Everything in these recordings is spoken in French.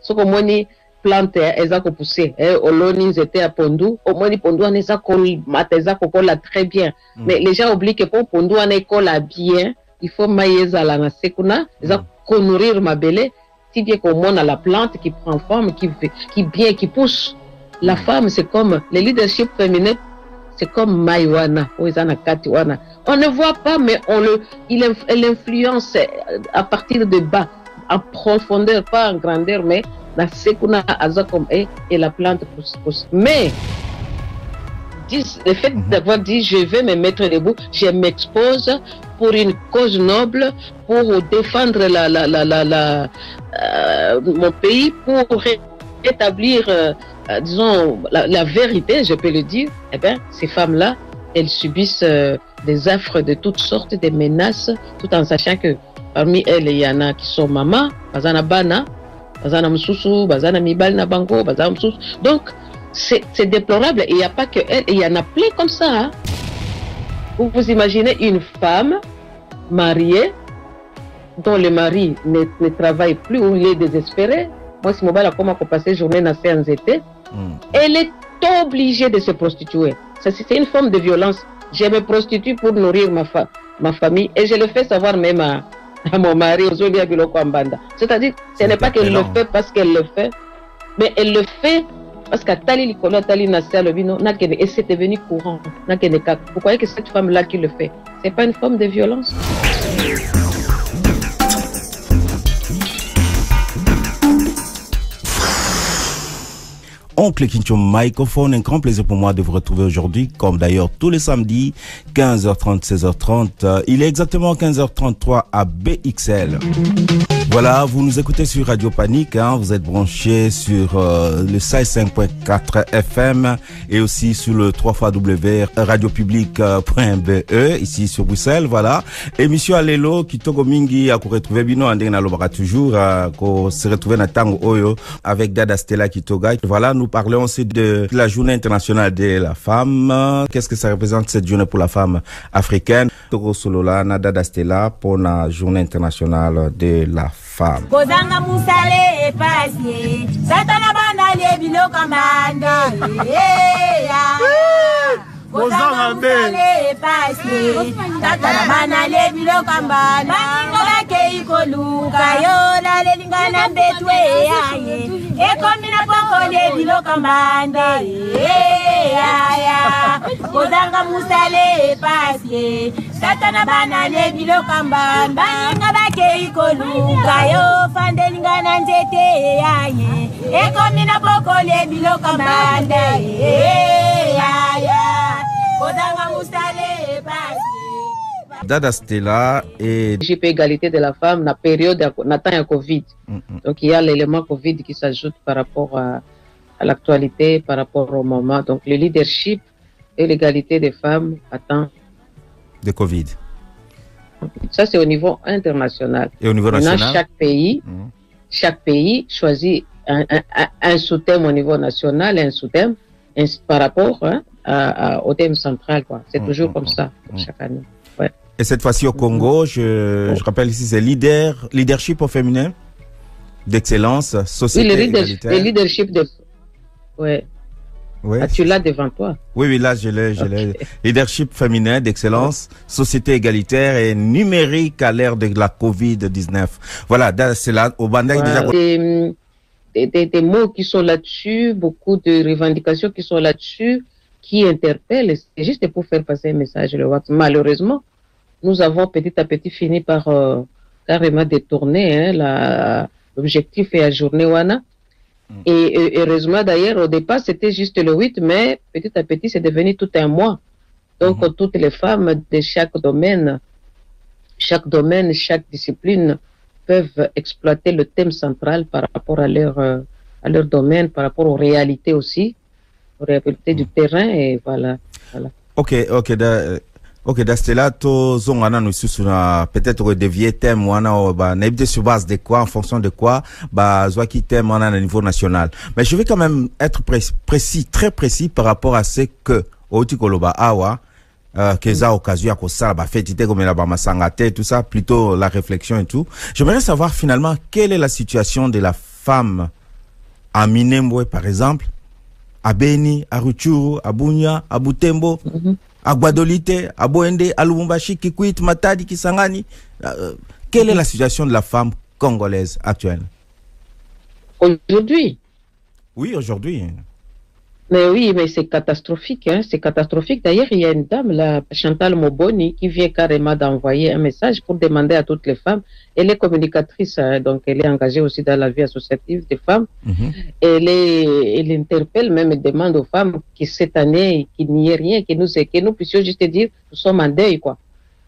ce que moi ni plante elles ont poussé au loni ils étaient à Pondu au moins Pondu on est à mateza kokola très bien mais les gens oublient que pour Pondu on est kola bien il faut maïza la na sekuna ils ont nourrir ma belle si bien qu'au moins la plante qui prend forme qui pousse la femme c'est comme le leadership féminin c'est comme Maïwana ou Izana Katiwana on ne voit pas mais elle influence à partir de bas en profondeur pas en grandeur mais la sekuna aza comme et la plante pousse. Mais le fait d'avoir dit je vais me mettre debout, je m'expose pour une cause noble, pour défendre mon pays, pour rétablir disons la vérité, je peux le dire. Eh bien, ces femmes-là, elles subissent des affres de toutes sortes, des menaces, tout en sachant que parmi elles, il y en a qui sont maman, bazana bana, bazana msusu, bazana mibal na bango, bazana msusu. Donc, c'est déplorable. Et il n'y a pas que elle, il y en a plein comme ça. Hein. Vous imaginez une femme mariée dont le mari ne travaille plus ou il est désespéré. Moi, si mon bal a comment passer journée dans CNZT, elle est obligée de se prostituer. Ça, c'est une forme de violence. Je me prostitue pour nourrir ma famille et je le fais savoir même à mon mari, c'est-à-dire, ce n'est pas qu'elle le fait parce qu'elle le fait, mais elle le fait parce qu'à Tali Likolo, Tali Nassia Lobino, et c'est devenu courant. Vous croyez que cette femme-là qui le fait, c'est pas une forme de violence? Oncle Kincho Microphone, un grand plaisir pour moi de vous retrouver aujourd'hui, comme d'ailleurs tous les samedis, 15h30, 16h30. Il est exactement 15h33 à BXL. Voilà, vous nous écoutez sur Radio Panique, hein, vous êtes branchés sur le 65.4 FM et aussi sur le 3xw radiopublic.be ici sur Bruxelles, voilà. Émission Alelo, Kitoko Mingi, à vous retrouver bino, andena lobara toujours, qu'on se retrouve na tango oyo, avec Dada Stella Kitoga. Voilà, nous parlons aussi de la journée internationale de la femme. Qu'est-ce que ça représente cette journée pour la femme africaine? Toko Solola, Dada Stella, pour la journée internationale de la femme. Kozanga musale pasi, satana bana le bilo kamanda. Kozanga musale pasi, satana bana le bilo kamanda. Ngoba ke ikoluka yo la le lingana betwe aye. Ekomina poko le bilo kamanda. Kozanga musale pasi, satana bana le bilo kamanda. Ngoba ke ikoluka yo fandelinga na nzete aye. Ekomina poko le bilo kamanda. Kozanga musale pasi. Dada Stella et JP égalité de la femme na période na temps ya Covid. Donc il y a l'élément Covid qui s'ajoute par rapport à l'actualité, par rapport au moment. Donc le leadership et l'égalité des femmes à temps de Covid. Ça c'est au niveau international. Et au niveau national, chaque pays choisit un sous-thème au niveau national et un sous-thème par rapport au thème central, quoi. C'est toujours comme ça chaque année. Ouais. Et cette fois-ci au Congo, je rappelle ici, c'est leadership au féminin d'excellence, société égalitaire. Le leadership de... Ouais. Ouais. Ah, tu l'as devant toi? Oui, là, je l'ai. Leadership féminin d'excellence, société égalitaire et numérique à l'ère de la Covid-19. Voilà, c'est là, au Bandai déjà. Des mots qui sont là-dessus, beaucoup de revendications qui sont là-dessus, qui interpellent. C'est juste pour faire passer un message. Malheureusement, nous avons petit à petit fini par carrément détourner l'objectif et la journée Wana. Et heureusement d'ailleurs, au départ, c'était juste le 8, mais petit à petit, c'est devenu tout un mois. Donc, toutes les femmes de chaque domaine, chaque discipline peuvent exploiter le thème central par rapport à leur domaine, par rapport aux réalités aussi, aux réalités du terrain, et voilà. Ok, Dastela, zongana nous sur peut-être dévier thème wana ba n'habite sur base de quoi, en fonction de quoi, ba zwaki thème wana à niveau national. Mais je vais quand même être précis, très précis par rapport à ce que Otikoloba awa que ça occasion à ça ba fêtité comme la ba masangate tout ça, plutôt la réflexion et tout. J'aimerais savoir finalement quelle est la situation de la femme à Minembwe, par exemple, à Beni, à Rutshuru, à Bunia, à Butembo, à Guadolite, à Boende, à Lubumbashi, Kikwit, Matadi, Kisangani. Quelle est la situation de la femme congolaise actuelle? Aujourd'hui? Oui, aujourd'hui. Mais oui, mais c'est catastrophique, hein, c'est catastrophique. D'ailleurs, il y a une dame, la Chantal Moboni, qui vient carrément d'envoyer un message pour demander à toutes les femmes. Elle est communicatrice, hein, donc elle est engagée aussi dans la vie associative des femmes. Elle interpelle même, elle demande aux femmes que cette année, qu'il n'y ait rien, que nous puissions juste dire, nous sommes en deuil, quoi.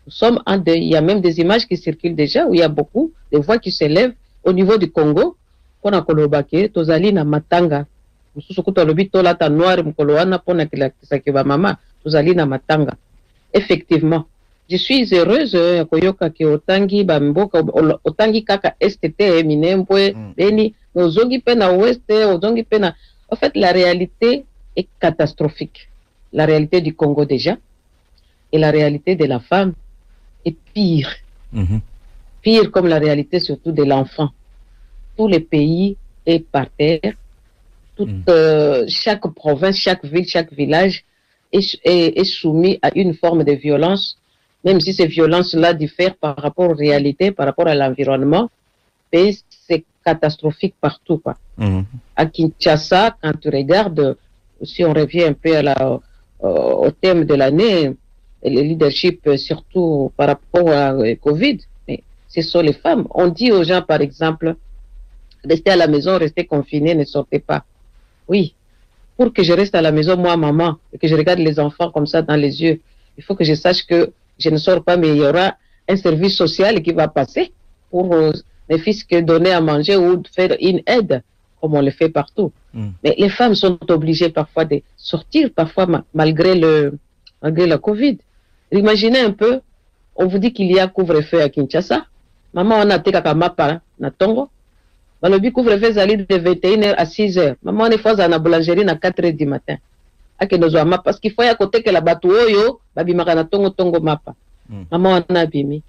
Nous sommes en deuil. Il y a même des images qui circulent déjà, où il y a beaucoup de voix qui s'élèvent au niveau du Congo. Pour na kolobake, tozali na matanga. Effectivement, je suis heureuse koyoka ke otangi bamboka otangi kaka STT Minembwe Beni ozongi pe na ouest ozongi pe na. En fait, la réalité est catastrophique. La réalité du Congo déjà et la réalité de la femme est pire. Pire comme la réalité surtout de l'enfant. Tous les pays est par terre. Chaque province, chaque ville, chaque village est soumis à une forme de violence, même si ces violences-là diffèrent par rapport aux réalités, par rapport à l'environnement, et c'est catastrophique partout, quoi. À Kinshasa, quand tu regardes, si on revient un peu au thème de l'année, le leadership, surtout par rapport à Covid, mais ce sont les femmes. On dit aux gens, par exemple, restez à la maison, restez confinés, ne sortez pas. Oui, pour que je reste à la maison, moi, maman, et que je regarde les enfants comme ça dans les yeux, il faut que je sache que je ne sors pas, mais il y aura un service social qui va passer pour mes fils que donner à manger ou faire une aide, comme on le fait partout. Mais les femmes sont obligées parfois de sortir, parfois malgré la Covid. Imaginez un peu, on vous dit qu'il y a couvre-feu à Kinshasa. Maman, on a été à Mapa, na Tongo. Le but couvre-feu de 21h à 6h. Maman, on est fois à la boulangerie à 4h du matin. Parce qu'il faut y à côté que la bateau, babi makana tongo mapa. Maman, on a bimi.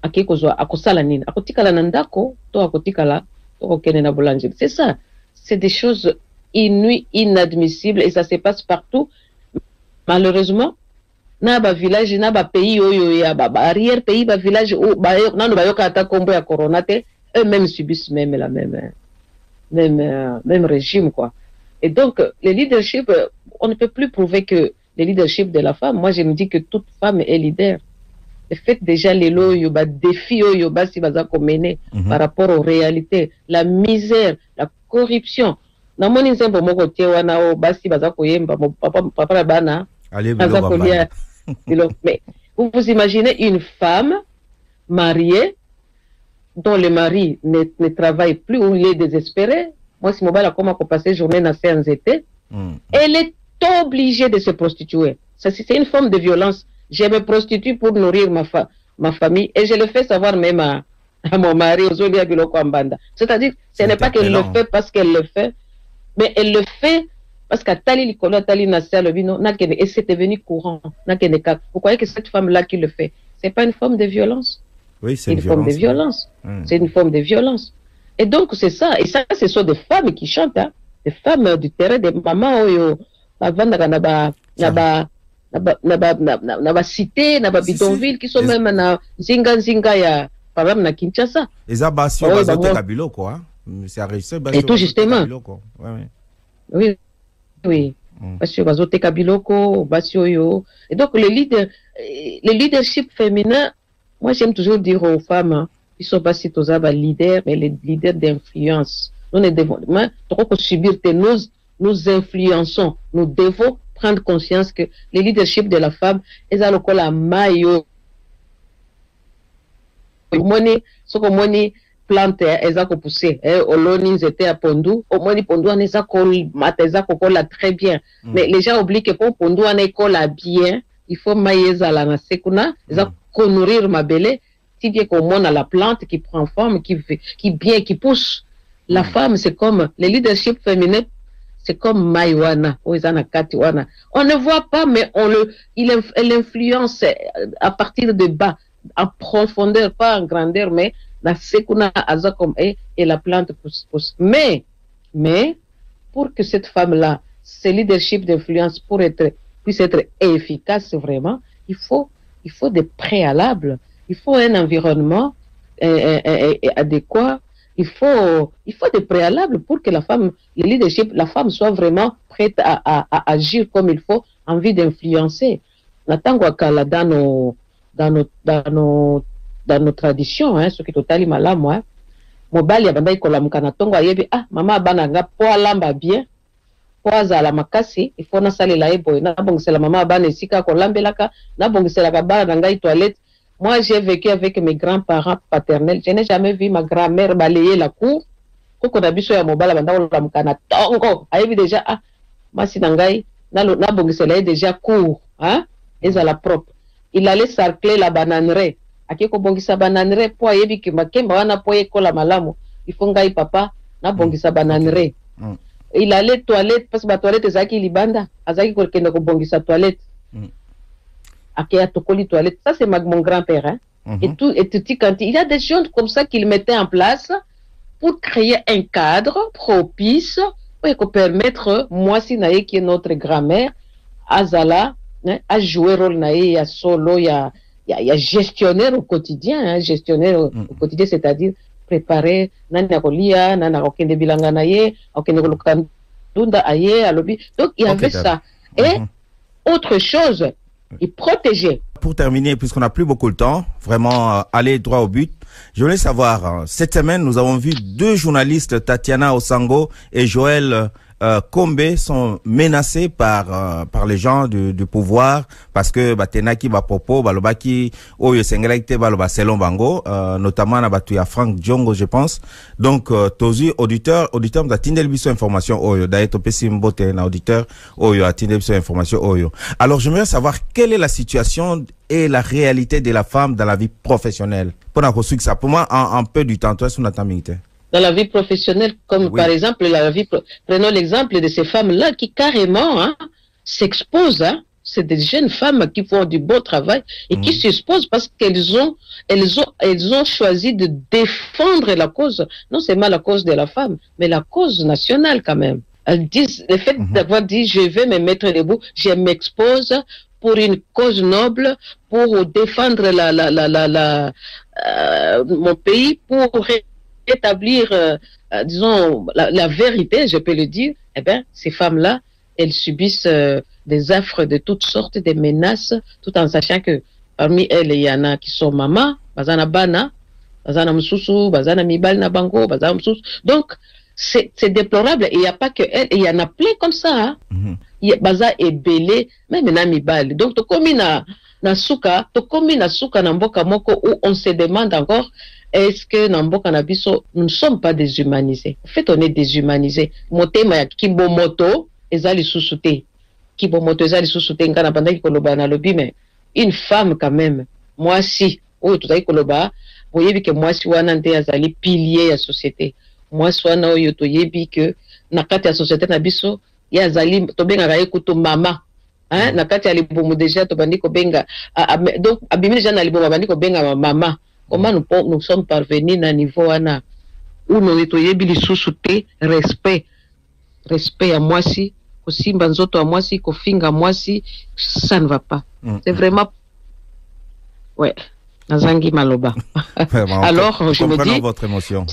Aki kozwa akosala nini? Akotikala nandako, to akotikala, to okene na boulangerie. C'est ça. C'est des choses inouïes, inadmissibles et ça se passe partout. Malheureusement, na ba village, na ba pays oyo ya ba arrière pays, ba village ou ba nanu ba yoka ata kombo ya corona te. Eux-mêmes subissent même même régime, quoi. Et donc, le leadership, on ne peut plus prouver que le leadership de la femme, moi je me dis que toute femme est leader. Le fait déjà les défis si par rapport aux réalités, la misère, la corruption. Mais vous imaginez une femme mariée dont le mari ne travaille plus ou il est désespéré. Moi, si mon a comment passer journée dans CNZT, elle est obligée de se prostituer. C'est une forme de violence. Je me prostitue pour nourrir ma famille et je le fais savoir même à mon mari, aux Olia Biloko Ambanda. C'est-à-dire, ce n'est pas qu'elle le fait parce qu'elle le fait, mais elle le fait parce qu'à Tali Likolo, Tali Nasser, le vino, et c'est devenu courant. Vous croyez que cette femme-là qui le fait, c'est pas une forme de violence? Oui, c'est une forme de violence. C'est une forme de violence. Et donc, c'est ça. Et ça, ce sont des femmes qui chantent, hein. Des femmes du terrain, des mamans, naba cité, naba bidonville, qui sont même na Zinga ya, par exemple, na Kinshasa. Et ça, Basio, Bazote Kabilo, quoi. C'est réussi, Basio. Et tout justement. Oui, oui. Basio, Bazote Kabiloko, Basio Yo. Et donc, le leadership féminin, moi, j'aime toujours dire aux femmes, hein, ils sont pas si leaders, mais les leaders d'influence. Nous ne devons pas subir que nous influençons. Nous devons prendre conscience que le leadership de la femme est à l'école à maillot. Ce que moni plante, elles ont poussé. Oloni, étaient à Pondou. Au moins, Pondou, on est à colla très bien. Mais les gens oublient que pour Pondou, on est colla bien. Il faut maïs à la sekuna. Ils ont nourrir ma belle. Si bien qu'on monte à la plante qui prend forme, qui pousse. La femme, c'est comme le leadership féminin, c'est comme Maïwana, on ne voit pas, mais elle influence à partir de bas, en profondeur, pas en grandeur, mais la sekuna aza comme et la plante pousse. Mais Mais pour que cette femme-là, ce leadership d'influence puisse être efficace vraiment, il faut des préalables, il faut un environnement adéquat, il faut des préalables pour que la femme, le leadership, la femme soit vraiment prête à agir comme il faut, envie d'influencer. Dans nos traditions, hein, ce qui est totalement là, moi, mobali ya banda ikola mukana tongo ayebi mama bana nga po alamba bien po azala makasi il faut na salela ebo na bongisela mama bana esika ko lambelaka na bongisela bana ngai toilette. Moi j'ai vécu avec mes grands-parents paternels, je n'ai jamais vu ma grand-mère balayer la cour koko na biso ya mobala banda ko mukana tongo ayebi déjà masi na ngai na bongisela déjà cour hein ezala propre. Il allait sarcler la bananerie akiko bongisa bananere po ayebi ke makemba wana po ekola malamu il faut ngai papa na bongisa bananere. Il allait toilette parce que ba toilette ezaki libanda azaki ko kende ko bongisa toilette akia tokoli toilette. Ça c'est mon grand-père hein. Et tout quand il y a des choses comme ça qu'il mettait en place pour créer un cadre propice pour permettre moi si nae qui est notre grand-mère azala à jouer rôle nae ya solo ya gestionnaire au quotidien, hein, gestionnaire au quotidien, c'est-à-dire préparer nana kolia, nana okende bilanga naye, okende kolukandunda aye, alobi. Donc il y avait ça. Et autre chose, il protégeait. Pour terminer, puisqu'on n'a plus beaucoup de temps, vraiment aller droit au but, je voulais savoir, cette semaine, nous avons vu deux journalistes, Tatiana Osango et Joël Kombe, sont menacés par les gens du pouvoir parce que tenaki ba popo balobaki oyo sengelekte baloba selon bango, notamment na batu ya Frank Djongo je pense. Donc tozi auditeur da tindel biso information oyo d'ailleurs topesi mbote na auditeur oyo atindel biso information oyo. Alors j'aimerais savoir quelle est la situation et la réalité de la femme dans la vie professionnelle. Pour ça, pour moi en peu du temps toi sur notre amitié. Dans la vie professionnelle, comme par exemple prenons l'exemple de ces femmes-là qui carrément s'exposent. C'est des jeunes femmes qui font du beau travail et qui s'exposent parce qu'elles ont choisi de défendre la cause, non seulement la cause de la femme, mais la cause nationale quand même. Elles disent, le fait d'avoir dit je vais me mettre debout, je m'expose pour une cause noble, pour défendre mon pays, pour établir, disons, la vérité, je peux le dire, eh bien, ces femmes-là, elles subissent des affres de toutes sortes, des menaces, tout en sachant que parmi elles, il y en a qui sont mamas, bazana bana, bazana msusu, bazana mibal na bango, bazana msusu. Donc, c'est déplorable. Et il n'y a pas que elles, il y en a plein comme ça. Hein. Baza est belé, même na mibal. Donc, to komi na suka na mboka moko où on se demande encore est-ce que Namboka Nabiso, nous ne sommes pas déshumanisés. En fait, on est déshumanisés. Motema ya Kibomoto, ezali susute. Kibomoto ezali susute, ngana banda koloba na lobi, mais une femme quand même, moi si, tout à koloba, vous voyez que moi si wana nte azali pilier ya société. Moi si wana oyo to yebi que nakati ya société na biso, ya azali tobenga ga ekuto mama. Hein, nakati ya libomo déjà to bandi ko benga. Donc abimi déjà na libomo bandi ko benga mama. Comment nous sommes parvenus à un niveau où nous étions respect à moi si, aussi banzoto à moi si, kofinga à moi si, ça ne va pas. C'est vraiment, ouais, Nazangi Maloba. Alors, je me dis, votre émotion.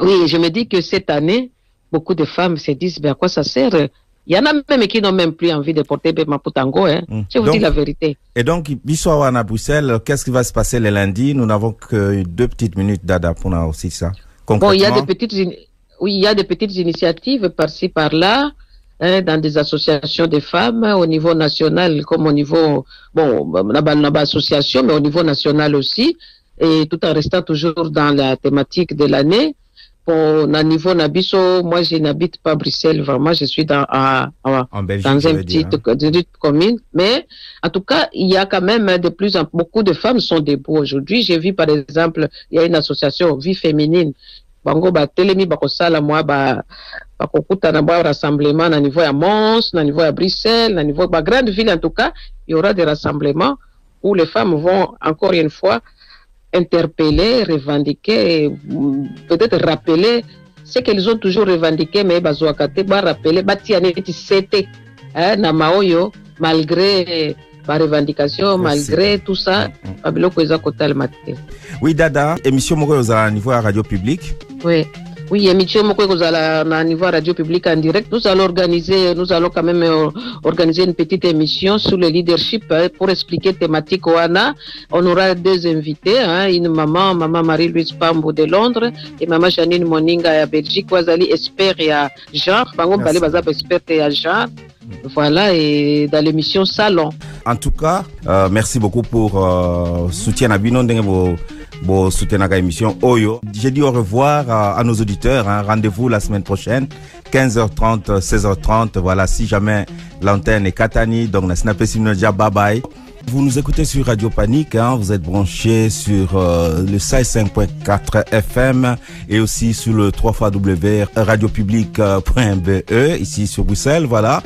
Oui, je me dis que cette année, beaucoup de femmes se disent, ben à quoi ça sert? Il y en a même qui n'ont même plus envie de porter Maputango, hein. Je vous dis la vérité. Et donc, Bissoawan à Bruxelles, qu'est-ce qui va se passer le lundi? Nous n'avons que 2 petites minutes, Dada, pour nous aussi ça. Bon, il y a des petites initiatives par-ci, par-là, hein, dans des associations de femmes, au niveau national, comme au niveau, association, mais au niveau national aussi, et tout en restant toujours dans la thématique de l'année. Bon, à niveau Nabiso, moi je n'habite pas Bruxelles, vraiment, je suis dans Belgique, dans une petite commune. Mais en tout cas, il y a quand même beaucoup de femmes sont debout aujourd'hui. J'ai vu par exemple, il y a une association Vie féminine. Bango ba telemi ba kosala moi ba kokuta na ba rassemblement na niveau à Mons, na niveau à Bruxelles, na niveau ba grande ville en tout cas, il y aura des rassemblements où les femmes vont encore une fois interpeller, revendiquer, peut-être rappeler c'est qu'ils ont toujours revendiqué, mais bazouakate, ba rappelé, batianeti sete, na maoyo, malgré ma revendication, malgré tout ça, Babilo Kweza Kotal Maté. Oui, Dada, émission Moko à niveau à radio public. Oui, émission Moko à niveau radio public en direct. Nous allons quand même organiser une petite émission sur le leadership pour expliquer thématique Oana. On aura 2 invités, une maman Marie-Louise Pambo de Londres et maman Janine Moninga à Belgique. Wazali expert et à genre. Bango Balé Bazab expert et à genre. Voilà, et dans l'émission Salon. En tout cas, merci beaucoup pour soutien à Binon Bo soutien à l'émission Oyo. J'ai dit au revoir à nos auditeurs. Rendez-vous la semaine prochaine, 15h30, 16h30. Voilà, si jamais l'antenne est Katani, donc la snapé Simnodia, bye bye. Vous nous écoutez sur Radio Panique, vous êtes branchés sur le 5.4 FM et aussi sur le 3xw radiopublic.be ici sur Bruxelles, voilà.